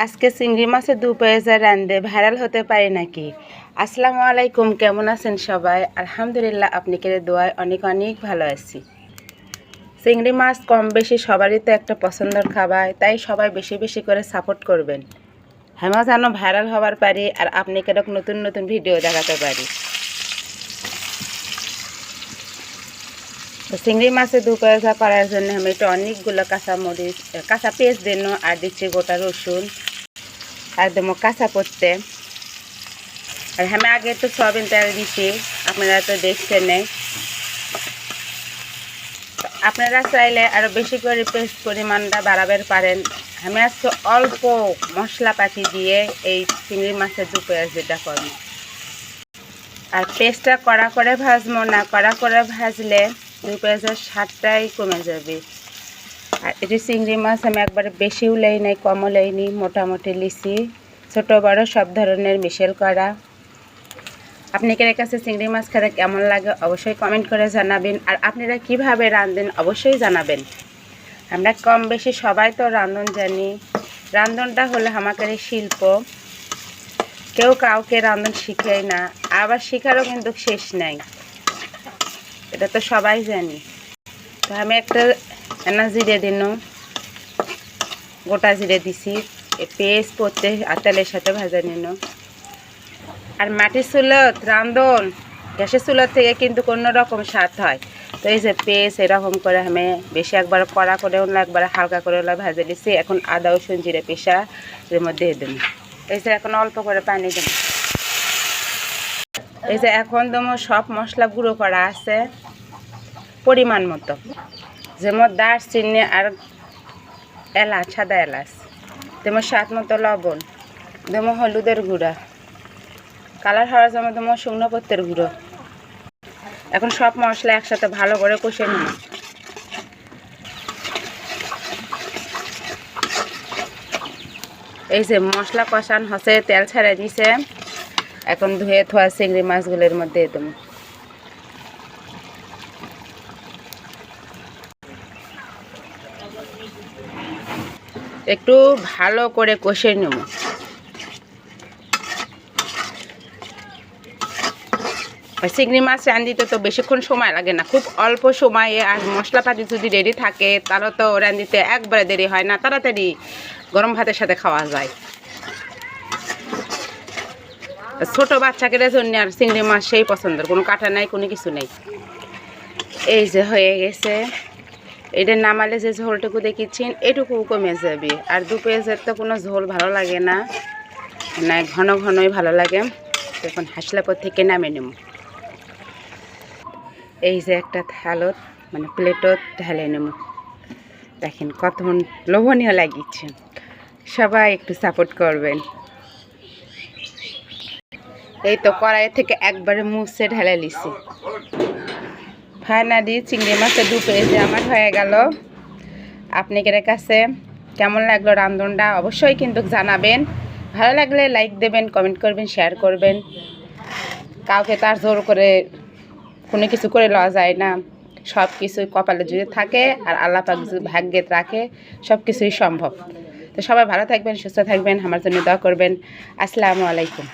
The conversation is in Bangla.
আজকে চিংড়ি মাছের দু পেঁয়াজা রান্ধে ভাইরাল হতে পারে নাকি? আসসালামু আলাইকুম, কেমন আছেন সবাই? আলহামদুলিল্লাহ, আপনি কে দোয়ায় অনেক অনেক ভালো আছি। চিংড়ি মাছ কম বেশি সবারই তো একটা পছন্দের খাবার, তাই সবাই বেশি বেশি করে সাপোর্ট করবেন। হ্যাঁ, যেন ভাইরাল হবার পারি আর আপনি কেরকম নতুন নতুন ভিডিও দেখাতে পারি। তো চিংড়ি মাছের দু পেঁয়াজা করার জন্য আমি একটু অনেকগুলো কাঁচামরিচ কাঁচা পেঁয়াজ দিন আর দিচ্ছি গোটা রসুন আর দেবো কাঁচা পড়তে। আর আমি আগে তো সয়াবিন তেল দিছি, আপনারা তো দেখছেন। আপনারা চাইলে আরও বেশি করে পেস্ট পরিমাণটা বাড়াবেন পারেন। আমি আজকে অল্প মশলাপাতি দিয়ে এই চিংড়ি মাছের দু পেঁয়াজ যেটা করব। আর পেস্টটা কড়া করে ভাজবো না, কড়া করে ভাজলে দু পেঁয়াজের স্বাদটাই কমে যাবে। আর এটি চিংড়ি মাছ আমি একবারে বেশিও লেই নাই, কমও লেইনি, মোটামুটি লিচি, ছোটো বড়ো সব ধরনের মিশেল করা। আপনি কাছে চিংড়ি মাছ খেতে কেমন লাগে অবশ্যই কমেন্ট করে জানাবেন। আর আপনারা কিভাবে রাঁধেন অবশ্যই জানাবেন। আমরা কম বেশি সবাই তো রাঁধন জানি। রাঁধনটা হলো আমাদের শিল্প, কেউ কাউকে রাঁধন শিখায় না, আবার শেখারও কিন্তু শেষ নাই, এটা তো সবাই জানি। তো আমি একটা জিরে দিন, গোটা জিরে দিছি, পেস্ট করতে আর তেলের সাথে ভাজা নিন। আর মাটির চুলত রাঁধন গ্যাসের চুলার থেকে কিন্তু কোনো রকম স্বাদ হয়। তো এই যে পেস্ট এরকম করে আমি বেশি একবার কড়া করে হলো, একবার হালকা করে হলো ভেজে দিচ্ছি। এখন আদা রসুন জিরে পেশা এর মধ্যে দিয়ে দেবো। এই যে এখন অল্প করে পানি দেবো। এই যে এখন দেবো সব মশলা গুঁড়ো করা আছে পরিমাণ মতো, যেমন দারচিনি আর এলাচ, সাদা এলাচ দেবো, স্বাদ মতো লবণ দেবো, হলুদের গুঁড়া, কালার হওয়ার জন্য দেবো শুকনো পত্তের গুঁড়ো। এখন সব মশলা একসাথে ভালো করে কষে নিন। এই যে মশলা কষান হচ্ছে, তেল ছেড়ে দিছে, এখন ধুয়ে থোয়া চিংড়ি মাছগুলোর মধ্যে দেবো। একটু ভালো করে কষে নেব। চিংড়ি মাছ রাঁধিতে তো বেশিক্ষণ সময় লাগে না, খুব অল্প সময়ে। আর মশলাপাতি যদি রেডি থাকে তাহলে তো রাঁধিতে একবারে দেরি হয় না, তাড়াতাড়ি গরম ভাতের সাথে খাওয়া যায়। ছোট বাচ্চাকে জন্য আর চিংড়ি মাছ সেই পছন্দের, কোনো কাটা নাই, কোনো কিছু নেই। এই যে হয়ে গেছে, এটা নামালে যে ঝোলটুকু দেখিচ্ছেন এটুকু কমে যাবে। আর দু পেঁয়াজের তো কোনো ঝোল ভালো লাগে না, না ঘন ঘনই ভালো লাগে। এখন হাসলা পর থেকে নামে নেব। এই যে একটা থালত মানে প্লেটত ঢালে নেব। দেখেন কত লোভনীয় লাগিচ্ছে, সবাই একটু সাপোর্ট করবেন। এই তো কড়াই থেকে একবারে মুছে ঢেলে লিছি। ফাইনালি চিংড়ি মাছের দু পেঁয়াজে আমার হয়ে গেল। আপনাদের কাছে কেমন লাগলো রাঁধনটা অবশ্যই কিন্তু জানাবেন। ভালো লাগলে লাইক দেবেন, কমেন্ট করবেন, শেয়ার করবেন। কাউকে তার জোর করে কোনো কিছু করে লওয়া যায় না, সব কিছুই কপালে যদি থাকে আর আল্লাহ পাক যদি ভাগ্যে রাখে সব কিছুই সম্ভব। তো সবাই ভালো থাকবেন, সুস্থ থাকবেন, আমার জন্য দোয়া করবেন। আসসালামু আলাইকুম।